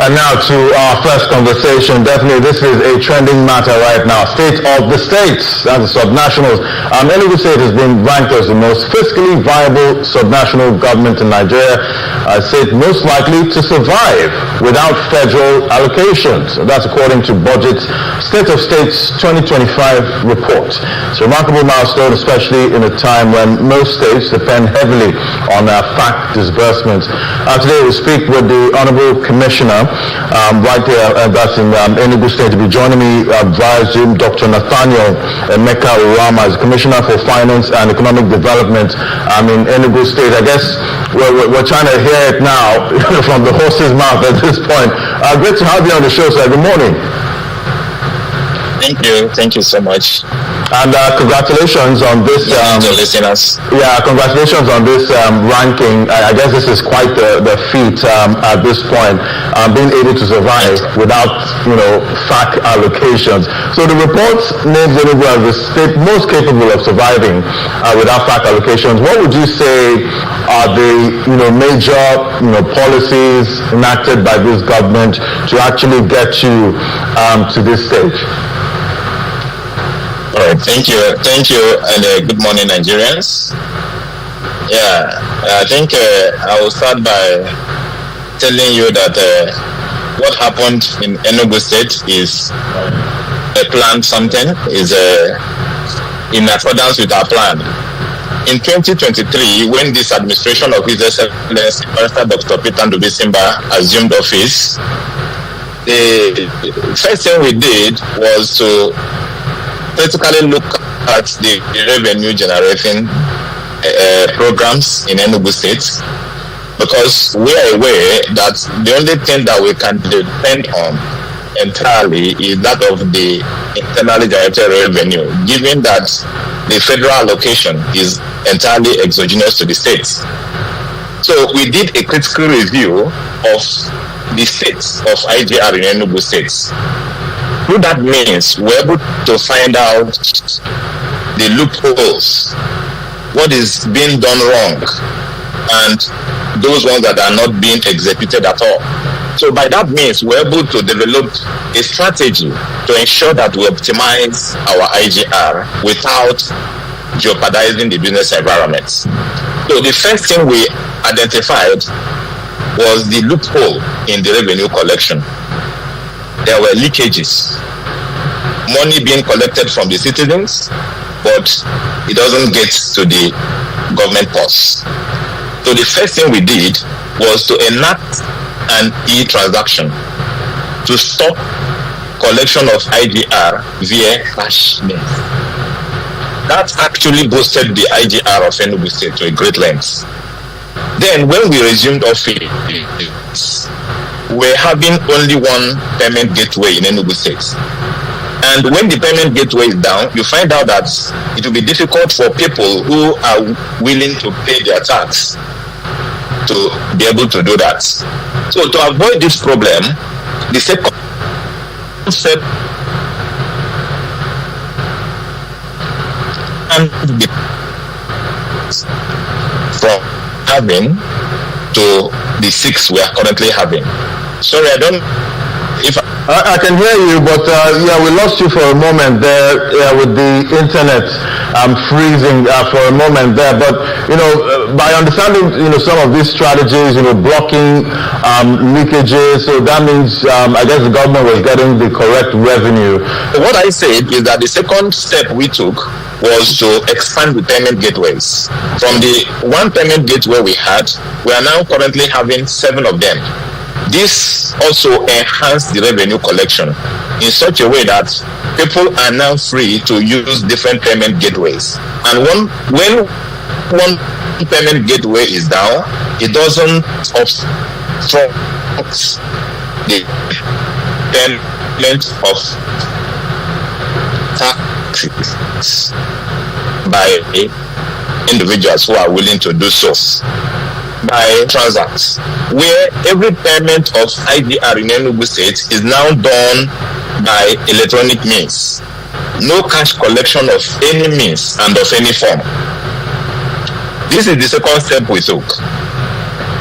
And now to our first conversation. Definitely, this is a trending matter right now. State of the states and the subnationals. Enugu State has been ranked as the most fiscally viable subnational government in Nigeria. State most likely to survive without federal allocations. That's according to Budget State of States 2025 report. It's a remarkable milestone, especially in a time when most states depend heavily on FAAC disbursements. Today we speak with the Honorable Commissioner right there, that's in Enugu State. To be joining me via Zoom, Dr. Nathaniel Emeka Urama is Commissioner for Finance and Economic Development in Enugu State. I guess we're trying to hear it now from the horse's mouth at this point. Great to have you on the show, sir. Good morning. Thank you so much. And congratulations on this. Listeners. Yeah, congratulations on this ranking. I guess this is quite the feat at this point, being able to survive without, FAAC allocations. So the report names Enugu as the state most capable of surviving without FAAC allocations. What would you say are the major policies enacted by this government to actually get you to this stage? All right, thank you, and good morning, Nigerians. Yeah, I think I will start by telling you that what happened in Enugu State is a planned something, is in accordance with our plan. In 2023, when this administration of His Excellency Dr. Peter Ndubisimba assumed office, the first thing we did was to basically look at the revenue generating programs in Enugu State, because we are aware that the only thing that we can depend on entirely is that of the internally generated revenue, given that the federal allocation is entirely exogenous to the states. So we did a critical review of the states of IGR in Enugu State. Through that means, we're able to find out the loopholes, what is being done wrong, and those ones that are not being executed at all. So by that means, we're able to develop a strategy to ensure that we optimize our IGR without jeopardizing the business environment. So the first thing we identified was the loophole in the revenue collection. There were leakages, money being collected from the citizens, but it doesn't get to the government purse. So the first thing we did was to enact an e-transaction to stop collection of IGR via cashless. That actually boosted the IGR of Enugu State to a great length. Then when we resumed office, we're having only one payment gateway in Enugu State. And when the payment gateway is down, you find out that it will be difficult for people who are willing to pay their tax to be able to do that. So to avoid this problem, the second step and from having to the 6 we are currently having. Sorry, I can hear you, but we lost you for a moment there with the internet freezing for a moment there. But by understanding some of these strategies, blocking leakages, so that means I guess the government was getting the correct revenue. What I said is that the second step we took was to expand the payment gateways. From the one payment gateway we had, we are now currently having 7 of them. This also enhanced the revenue collection in such a way that people are now free to use different payment gateways. And when one payment gateway is down, it doesn't obstruct the payment of taxes by individuals who are willing to do so. By transacts, where every payment of IGR in Enugu State is now done by electronic means. No cash collection of any means and of any form. This is the second step we took.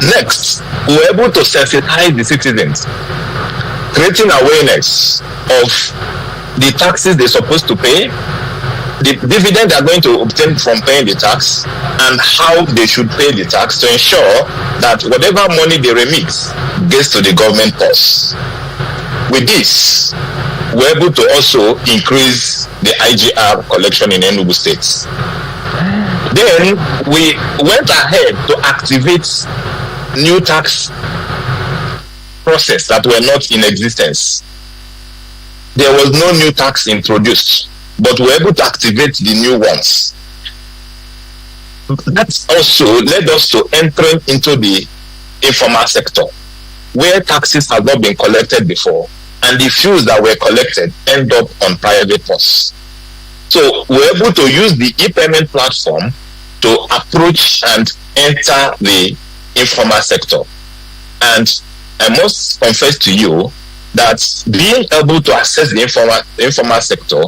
Next, we were able to sensitize the citizens, creating awareness of the taxes they're supposed to pay, the dividend they're going to obtain from paying the tax, and how they should pay the tax to ensure that whatever money they remit gets to the government purse. With this, we're able to also increase the IGR collection in Enugu State. Then we went ahead to activate new tax process that were not in existence. There was no new tax introduced, but we were able to activate the new ones. That also led us to entering into the informal sector, where taxes have not been collected before, and the fees that were collected end up on private purse. So we're able to use the e-payment platform to approach and enter the informal sector. And I must confess to you that being able to access the informal sector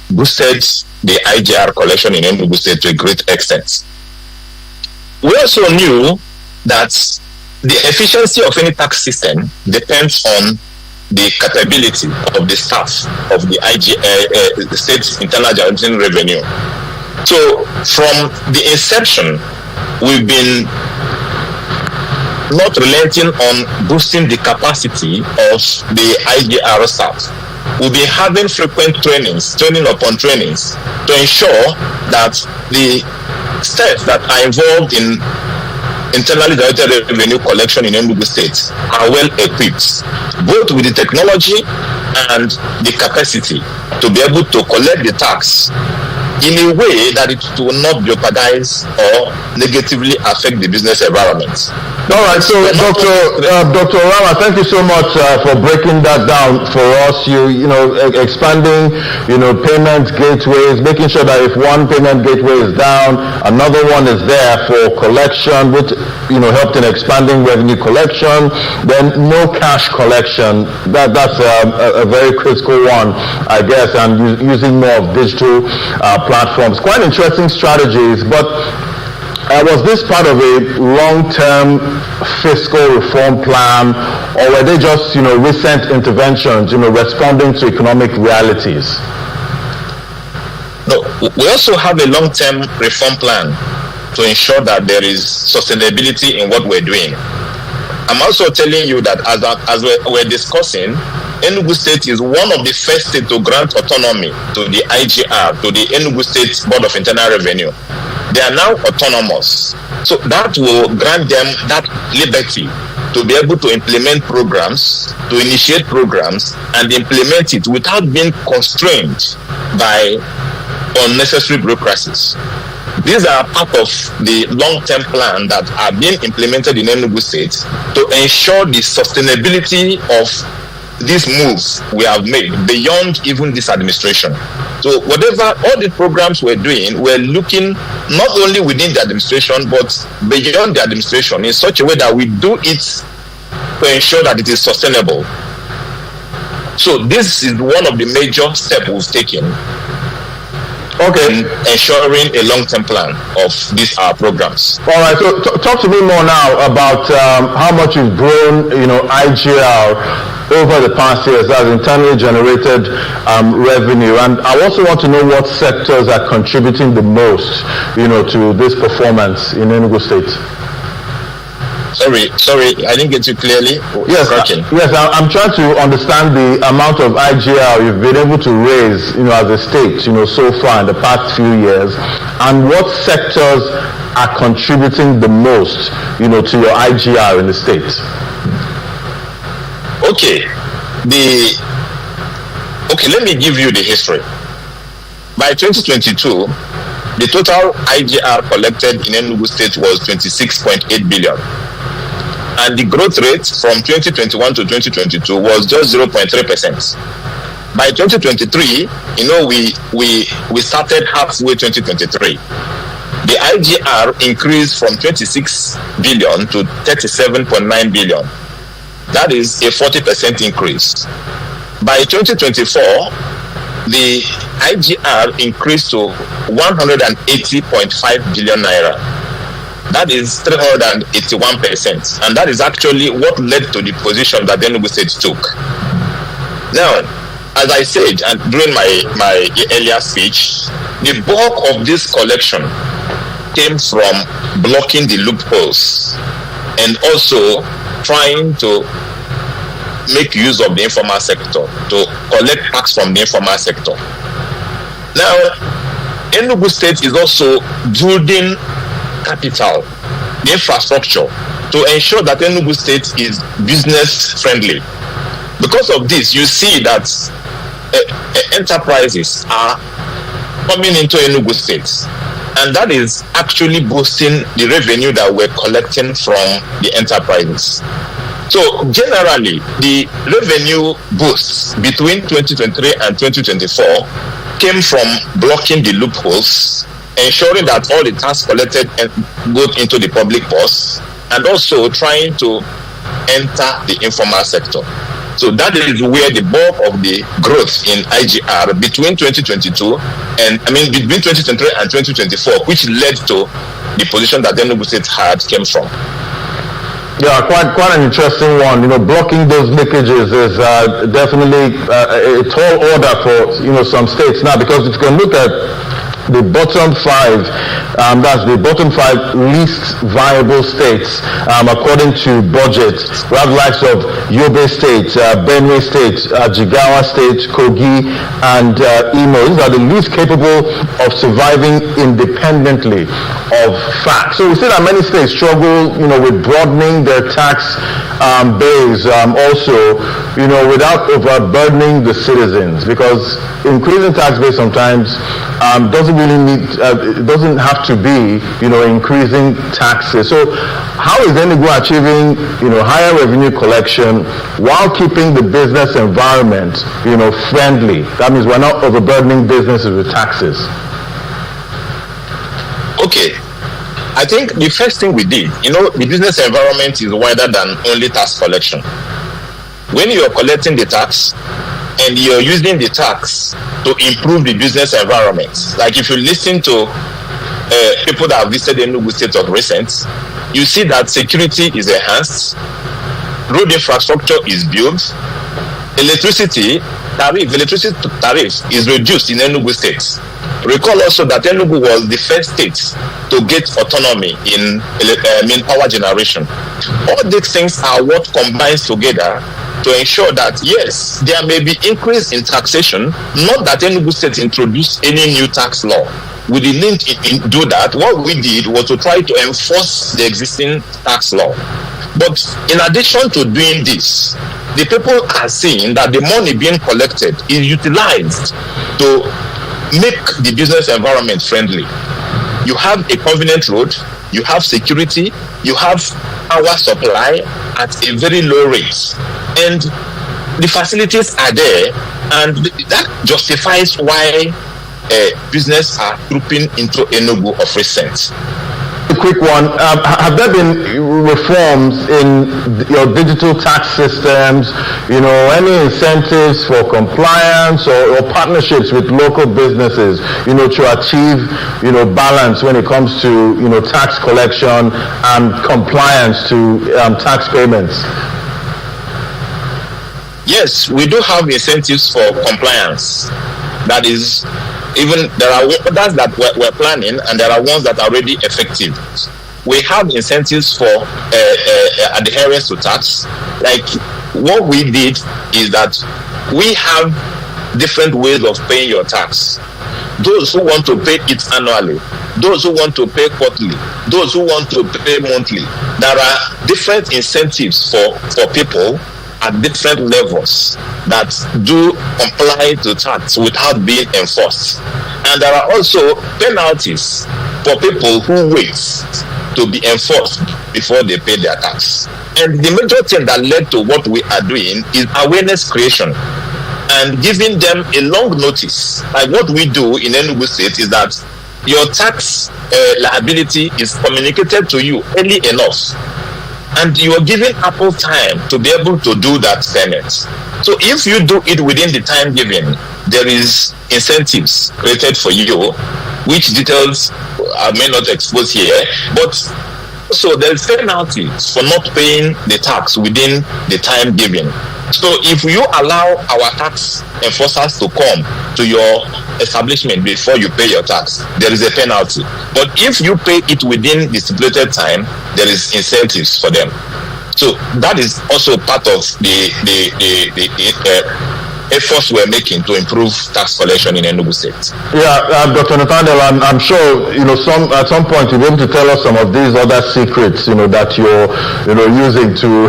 boosted the IGR collection in Enugu State to a great extent. We also knew that the efficiency of any tax system depends on the capability of the staff of the the state's internal generating revenue. So from the inception, we've been not relenting on boosting the capacity of the IGR staff. We'll be having frequent trainings, training upon trainings, to ensure that the steps that are involved in internally generated revenue collection in Enugu State are well equipped, both with the technology and the capacity to be able to collect the tax in a way that it will not jeopardize or negatively affect the business environment. All right, so Dr. Rama, thank you so much for breaking that down for us. Expanding, payment gateways, making sure that if one payment gateway is down, another one is there for collection, which helped in expanding revenue collection. Then no cash collection. That's a very critical one, I guess, and using more of digital platforms. Quite interesting strategies, but was this part of a long-term fiscal reform plan, or were they just, recent interventions, responding to economic realities? No, we also have a long-term reform plan to ensure that there is sustainability in what we're doing. I'm also telling you that as we're discussing, Enugu State is one of the first states to grant autonomy to the IGR, to the Enugu State Board of Internal Revenue. They are now autonomous. So that will grant them that liberty to be able to implement programs, to initiate programs, and implement it without being constrained by unnecessary bureaucracies. These are part of the long-term plan that are being implemented in Enugu State to ensure the sustainability of these moves we have made beyond even this administration. So whatever, all the programs we're doing, we're looking not only within the administration, but beyond the administration in such a way that we do it to ensure that it is sustainable. So this is one of the major steps we've taken. Okay, ensuring a long-term plan of these programs. All right, so talk to me more now about how much you've grown, IGR over the past years as internally generated revenue, and I also want to know what sectors are contributing the most, to this performance in Enugu State. Sorry, I didn't get you clearly. Yes, I'm trying to understand the amount of IGR you've been able to raise, as a state, so far in the past few years, and what sectors are contributing the most, to your IGR in the state. Okay, let me give you the history. By 2022, the total IGR collected in Enugu State was 26.8 billion. And the growth rate from 2021 to 2022 was just 0.3%. By 2023, we started halfway 2023. The IGR increased from 26 billion to 37.9 billion. That is a 40% increase. By 2024, the IGR increased to 180.5 billion naira. That is 381%. And that is actually what led to the position that the Enugu State took. Now, as I said and during my earlier speech, the bulk of this collection came from blocking the loopholes and also trying to make use of the informal sector to collect tax from the informal sector. Now, Enugu State is also building capital, the infrastructure, to ensure that Enugu State is business friendly. Because of this, you see that enterprises are coming into Enugu State, and that is actually boosting the revenue that we're collecting from the enterprises. So generally, the revenue boosts between 2023 and 2024 came from blocking the loopholes, ensuring that all the tax collected go into the public purse, and also trying to enter the informal sector. So that is where the bulk of the growth in IGR between 2022 and between 2023 and 2024, which led to the position that the Enugu State had, came from. Yeah, quite an interesting one. Blocking those leakages is definitely a tall order for some states now, because if you can look at the bottom five, that's the bottom five least viable states according to budget. We have the likes of Yobe State, Benue State, Jigawa State, Kogi, and Imo. These are the least capable of surviving independently of FAAC. So we see that many states struggle, with broadening their tax base, also, without overburdening the citizens, because increasing tax base sometimes doesn't really need, it doesn't have to be, increasing taxes. So how is Enugu achieving, higher revenue collection while keeping the business environment, friendly? That means we're not overburdening businesses with taxes. Okay. I think the first thing we did, the business environment is wider than only tax collection. When you are collecting the tax and you're using the tax to improve the business environment, like if you listen to people that have visited Enugu State of recent, you see that security is enhanced, road infrastructure is built, electricity tariff is reduced in Enugu State. Recall also that Enugu was the first state to get autonomy in power generation. All these things are what combines together to ensure that, yes, there may be increase in taxation, not that Enugu State introduced any new tax law. We didn't do that. What we did was to try to enforce the existing tax law. But in addition to doing this, the people are seeing that the money being collected is utilized to make the business environment friendly. You have a convenient road, you have security, you have power supply at a very low rate, and the facilities are there, and that justifies why business are trooping into Enugu of recent. A quick one, have there been reforms in your digital tax systems, any incentives for compliance or partnerships with local businesses, to achieve, balance when it comes to, tax collection and compliance to tax payments? Yes, we do have incentives for compliance. That is, even there are others that we're planning, and there are ones that are already effective. We have incentives for adherence to tax. Like what we did is that we have different ways of paying your tax. Those who want to pay it annually, those who want to pay quarterly, those who want to pay monthly. There are different incentives for people at different levels that do comply to tax without being enforced. And there are also penalties for people who wait to be enforced before they pay their tax. And the major thing that led to what we are doing is awareness creation and giving them a long notice. Like what we do in Enugu State is that your tax liability is communicated to you early enough, and you are giving ample time to be able to do that payment. So if you do it within the time given, there is incentives created for you, which details I may not expose here, but also there is penalties for not paying the tax within the time given. So if you allow our tax enforcers to come to your establishment before you pay your tax, there is a penalty. But if you pay it within the stipulated time, there is incentives for them. So that is also part of the efforts we're making to improve tax collection in Enugu State. Yeah, Dr. Nathaniel, I'm sure at some point you'll be able to tell us some of these other secrets that you're using to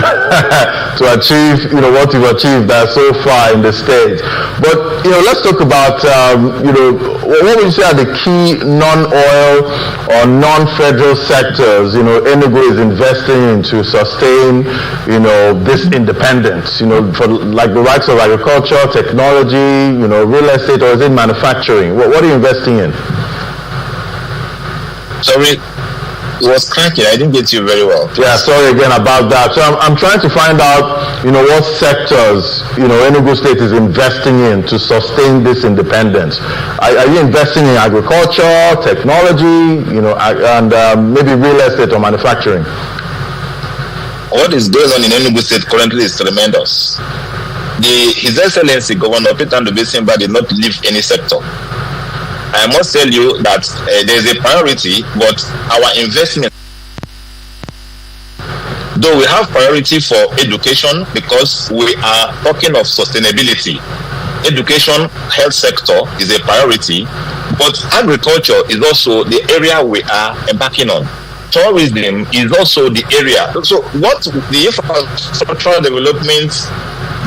to achieve what you've achieved so far in the state. But let's talk about what would you say are the key non-oil or non-federal sectors Enugu is investing in to sustain this independence, for like the likes of agriculture, technology, real estate, or is it manufacturing? What are you investing in? Sorry, it was cracking. I didn't get you very well. Yeah, sorry again about that. So I'm trying to find out, what sectors, Enugu State is investing in to sustain this independence. Are you investing in agriculture, technology, and maybe real estate or manufacturing? What is going on in Enugu State currently is tremendous. His Excellency Governor Peter Ndubuisimba did not leave any sector. I must tell you that there is a priority, but our investment, though we have priority for education because we are talking of sustainability. Education, health sector is a priority, but agriculture is also the area we are embarking on. Tourism is also the area. So what the infrastructural development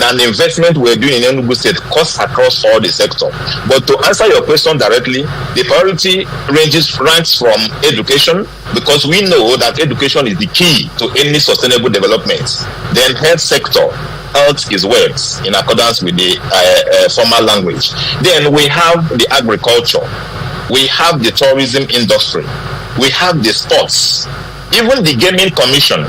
and the investment we're doing in Enugu State costs across all the sector. But to answer your question directly, the priority ranges from education, because we know that education is the key to any sustainable development. Then health sector, health is wealth in accordance with the formal language. Then we have the agriculture, we have the tourism industry, we have the sports, even the gaming commission.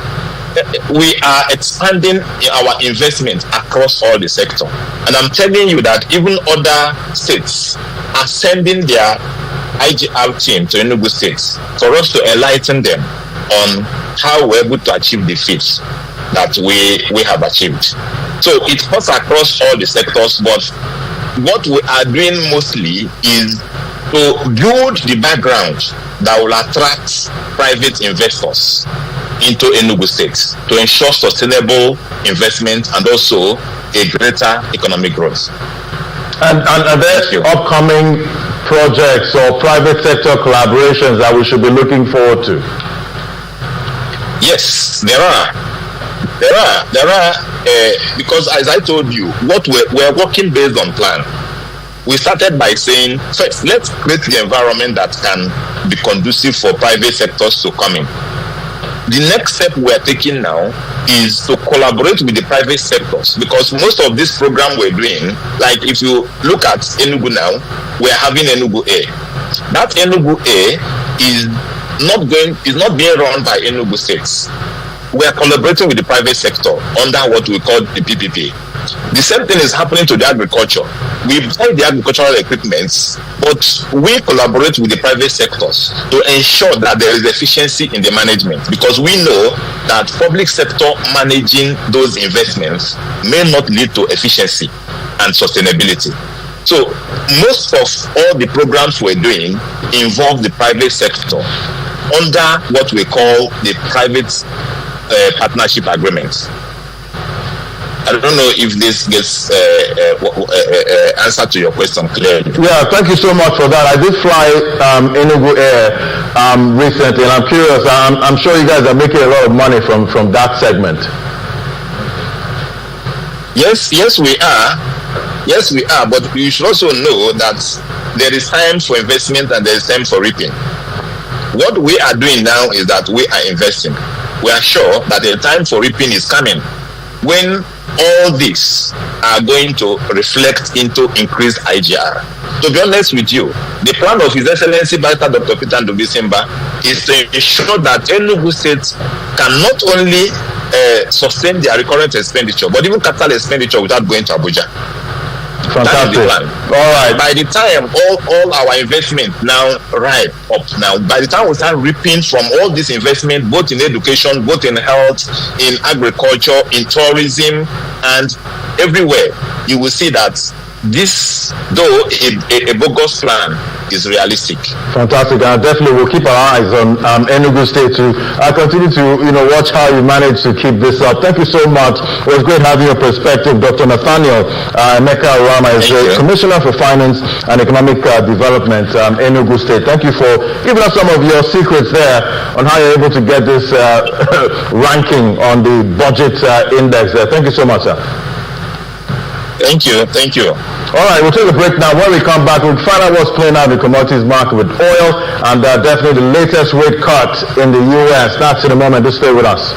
We are expanding our investment across all the sector. And I'm telling you that even other states are sending their IGR team to Enugu State for us to enlighten them on how we're able to achieve the feats that we have achieved. So it cuts across all the sectors, but what we are doing mostly is to build the background that will attract private investors into Enugu State to ensure sustainable investment and also a greater economic growth. And are there upcoming projects or private sector collaborations that we should be looking forward to? Yes, there are. Because as I told you, what we're working based on plan. We started by saying, first, let's create the environment that can be conducive for private sectors to come in. The next step we're taking now is to collaborate with the private sectors, because most of this program we're doing, like if you look at Enugu now, we're having Enugu A. That Enugu A is not being run by Enugu States. We are collaborating with the private sector under what we call the PPP. The same thing is happening to the agriculture. We buy the agricultural equipment, but we collaborate with the private sectors to ensure that there is efficiency in the management, because we know that public sector managing those investments may not lead to efficiency and sustainability. So most of all the programs we're doing involve the private sector under what we call the private partnership agreements. I don't know if this gets answer to your question clearly. Yeah, thank you so much for that. I did fly Enugu Air recently, and I'm curious. I'm sure you guys are making a lot of money from that segment. Yes, we are. But you should also know that there is time for investment and there is time for reaping. What we are doing now is that we are investing. We are sure that the time for reaping is coming, when all these are going to reflect into increased IGR. To be honest with you, the plan of His Excellency Dr. Peter Ndubuisimba is to ensure that Enugu State can not only sustain their recurrent expenditure, but even capital expenditure without going to Abuja. That is the Fantastic. plan. All right. By the time all our investment now rise up now, by the time we start reaping from all this investment, both in education, both in health, in agriculture, in tourism, and everywhere, you will see that this, though a bogus plan, is realistic. Fantastic, and definitely we'll keep our eyes on Enugu State to continue to watch how you manage to keep this up. Thank you so much. It was great having your perspective, Dr. Nathaniel Emeka Rama is the Commissioner for Finance and Economic Development, Enugu State. Thank you for giving us some of your secrets there on how you're able to get this ranking on the budget index there. Thank you so much, sir. Thank you. Thank you. All right, we'll take a break now. When we come back, we'll find out what's playing out in the commodities market with oil and definitely the latest rate cut in the U.S. That's in a moment. Just stay with us.